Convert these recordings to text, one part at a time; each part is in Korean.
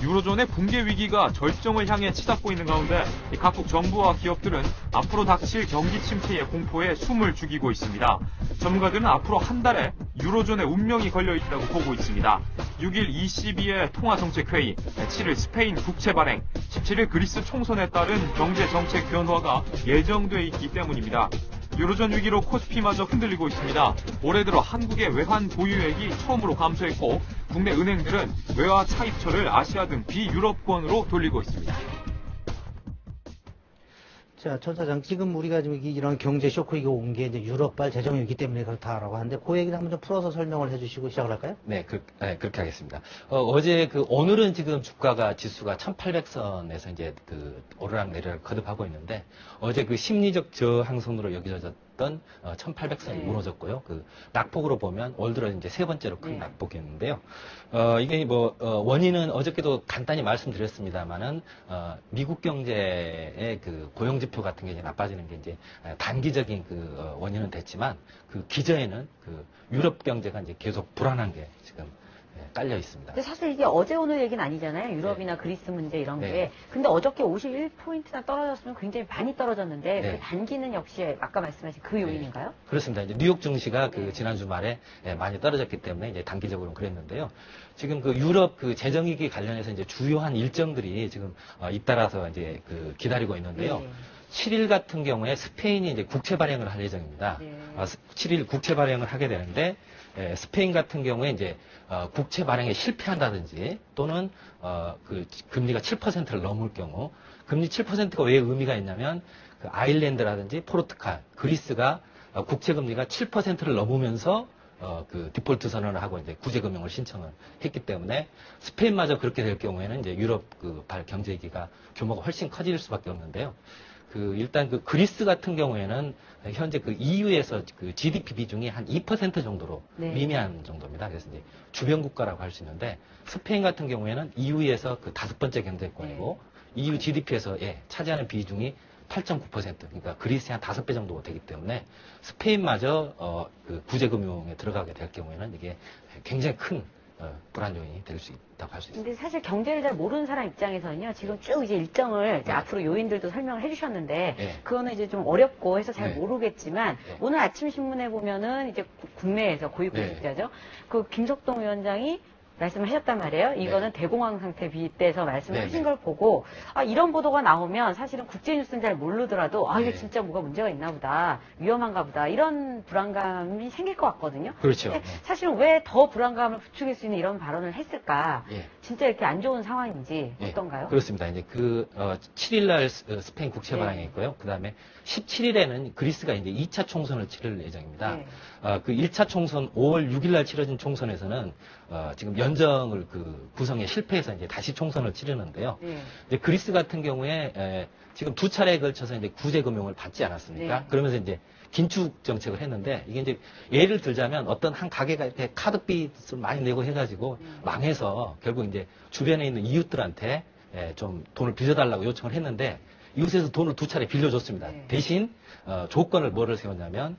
유로존의 붕괴 위기가 절정을 향해 치닫고 있는 가운데 각국 정부와 기업들은 앞으로 닥칠 경기 침체의 공포에 숨을 죽이고 있습니다. 전문가들은 앞으로 한 달에 유로존의 운명이 걸려 있다고 보고 있습니다. 6일 ECB의 통화정책회의, 7일 스페인 국채발행, 17일 그리스 총선에 따른 경제정책 변화가 예정돼 있기 때문입니다. 유로존 위기로 코스피마저 흔들리고 있습니다. 올해 들어 한국의 외환 보유액이 처음으로 감소했고 국내 은행들은 외화 차입처를 아시아 등 비유럽권으로 돌리고 있습니다. 자, 전 사장, 지금 우리가 지금 이런 경제 쇼크가 온 게 이제 유럽발 재정이기 때문에 그렇다라고 하는데, 그 얘기를 한번 좀 풀어서 설명을 해주시고 시작을 할까요? 네, 그렇게 하겠습니다. 어제 오늘은 지금 주가가 지수가 1800선에서 이제 오르락 내리락 거듭하고 있는데, 어제 심리적 저항선으로 여겨졌던 1800선이 무너졌고요. 낙폭으로 보면 올 들어 이제 세 번째로 큰 낙폭이었는데요. 이게 원인은 어저께도 간단히 말씀드렸습니다만은, 미국 경제의 고용 지표 같은 게 이제 나빠지는 게 이제 단기적인 원인은 됐지만, 기저에는 유럽 경제가 이제 계속 불안한 게 지금 깔려 있습니다. 근데 사실 이게 어제 오늘 얘기는 아니잖아요. 유럽이나 그리스 문제 이런 게. 근데 어저께 51포인트나 떨어졌으면 굉장히 많이 떨어졌는데 그 단기는 역시 아까 말씀하신 그 요인인가요? 그렇습니다. 이제 뉴욕 증시가 지난 주말에 많이 떨어졌기 때문에 이제 단기적으로는 그랬는데요. 지금 유럽 재정위기 관련해서 이제 주요한 일정들이 지금 잇따라서 이제 기다리고 있는데요. 7일 같은 경우에 스페인이 이제 국채 발행을 할 예정입니다. 7일 국채 발행을 하게 되는데, 스페인 같은 경우에 이제 국채 발행에 실패한다든지 또는 금리가 7%를 넘을 경우, 금리 7%가 왜 의미가 있냐면 아일랜드라든지 포르투갈, 그리스가 국채 금리가 7%를 넘으면서 디폴트 선언을 하고 이제 구제금융을 신청을 했기 때문에 스페인마저 그렇게 될 경우에는 이제 유럽 발 경제위기가 규모가 훨씬 커질 수밖에 없는데요. 일단 그리스 같은 경우에는 현재 EU에서 GDP 비중이 한 2% 정도로 미미한 정도입니다. 그래서 이제 주변 국가라고 할 수 있는데, 스페인 같은 경우에는 EU에서 5번째 경제권이고 EU GDP에서 차지하는 비중이 8.9%, 그러니까 그리스의 한 5배 정도 되기 때문에 스페인마저 구제금융에 들어가게 될 경우에는 이게 굉장히 큰 불안 요인이 될 수 있다고 할 수 있습니다. 근데 사실 경제를 잘 모르는 사람 입장에서는요, 지금 쭉 이제 일정을 이제 앞으로 요인들도 설명을 해주셨는데, 그거는 이제 좀 어렵고 해서 잘 모르겠지만, 오늘 아침 신문에 보면은 이제 국내에서 고위공직자죠. 김석동 위원장이 말씀하셨단 말이에요. 이거는 대공황 상태 빗대서 말씀하신 걸 보고, 이런 보도가 나오면 사실은 국제뉴스는 잘 모르더라도 이게 진짜 뭐가 문제가 있나 보다, 위험한가 보다, 이런 불안감이 생길 것 같거든요. 그렇죠. 사실은 왜 더 불안감을 부추길 수 있는 이런 발언을 했을까? 진짜 이렇게 안 좋은 상황인지 어떤가요? 그렇습니다. 이제 7일날 스페인 국채 발행이 있고요. 그 다음에 17일에는 그리스가 이제 2차 총선을 치를 예정입니다. 1차 총선 5월 6일날 치러진 총선에서는 지금 연정을 구성에 실패해서 이제 다시 총선을 치르는데요. 이제 그리스 같은 경우에 지금 두 차례에 걸쳐서 이제 구제금융을 받지 않았습니까? 그러면서 이제 긴축 정책을 했는데, 이게 이제 예를 들자면 어떤 한 가게가 이렇게 카드빚을 많이 내고 해가지고 망해서 결국 이제 주변에 있는 이웃들한테 좀 돈을 빌려달라고 요청을 했는데, 이웃에서 돈을 두 차례 빌려줬습니다. 대신 조건을 뭐를 세웠냐면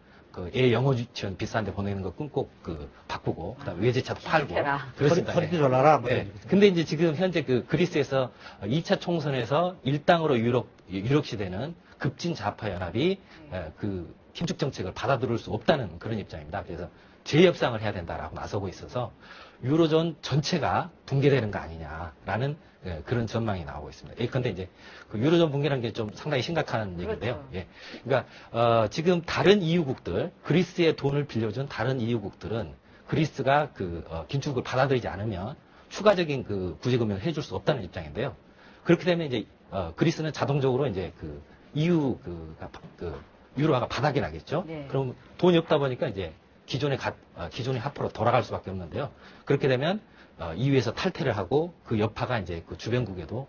애 영어 유치원 비싼데 보내는 거 끊고 바꾸고, 그다음 외제차도 팔고 그렇습니다. 허리띠 졸라라. 근데 이제 지금 현재 그리스에서 2차 총선에서 일당으로 유력 시대는 급진 좌파 연합이 긴축 정책을 받아들일 수 없다는 그런 입장입니다. 그래서 재협상을 해야 된다라고 나서고 있어서 유로존 전체가 붕괴되는 거 아니냐라는 그런 전망이 나오고 있습니다. 그런데 이제 유로존 붕괴라는 게 좀 상당히 심각한 얘기인데요. 그러니까 지금 다른 EU국들, 그리스의 돈을 빌려준 다른 EU국들은 그리스가 긴축을 받아들이지 않으면 추가적인 구제금융을 해줄 수 없다는 입장인데요. 그렇게 되면 이제 그리스는 자동적으로 이제 EU 유로화가 바닥이 나겠죠. 그럼 돈이 없다 보니까 이제 기존의 화폐로 돌아갈 수밖에 없는데요. 그렇게 되면 EU에서 탈퇴를 하고 그 여파가 이제 주변국에도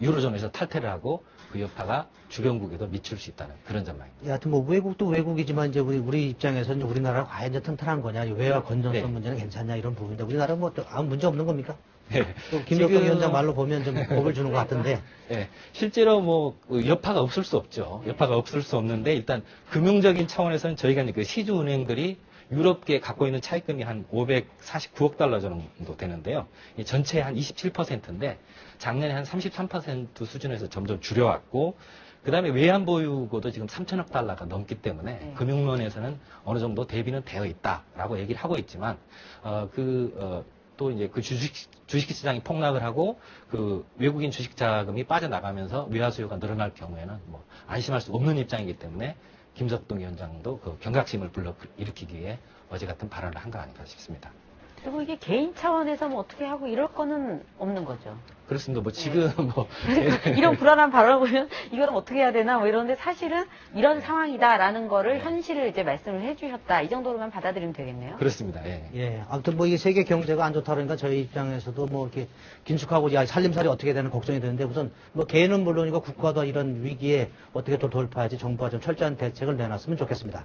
유로존에서 탈퇴를 하고 그 여파가 주변국에도 미칠 수 있다는 그런 전망입니다. 여하튼 외국도 외국이지만 이제 우리 입장에서는 우리나라가 과연 이제 튼튼한 거냐, 외화 건전성 문제는 괜찮냐 이런 부분인데, 우리나라는 아무 문제 없는 겁니까? 김덕동 위원장 말로 보면 좀 겁을 주는 것 같은데. 실제로 여파가 없을 수 없죠. 여파가 없을 수 없는데, 일단 금융적인 차원에서는 저희가 이제 시주은행들이 유럽계 갖고 있는 차입금이 한 549억 달러 정도 되는데요. 이 전체의 한 27%인데 작년에 한 33% 수준에서 점점 줄여왔고 그 다음에 외환 보유고도 지금 3천억 달러가 넘기 때문에 금융면에서는 어느 정도 대비는 되어 있다라고 얘기를 하고 있지만 또 이제 그 주식 시장이 폭락을 하고 그 외국인 주식 자금이 빠져나가면서 외화 수요가 늘어날 경우에는 뭐 안심할 수 없는 입장이기 때문에 김석동 위원장도 그 경각심을 불러일으키기 위해 어제 같은 발언을 한 거 아닌가 싶습니다. 그리고 이게 개인 차원에서 뭐 어떻게 하고 이럴 거는 없는 거죠. 그렇습니다. 뭐 지금 뭐 이런 불안한 발언을 보면 이거는 어떻게 해야 되나 뭐 이러는데 사실은 이런 상황이다라는 거를 현실을 이제 말씀을 해주셨다. 이 정도로만 받아들이면 되겠네요. 그렇습니다. 예. 예. 아무튼 뭐 이게 세계 경제가 안 좋다 그러니까 저희 입장에서도 뭐 이렇게 긴축하고 야, 살림살이 어떻게 되는 걱정이 되는데 우선 뭐 개인은 물론이고 국가도 이런 위기에 어떻게 또 돌파하지 정부가 좀 철저한 대책을 내놨으면 좋겠습니다.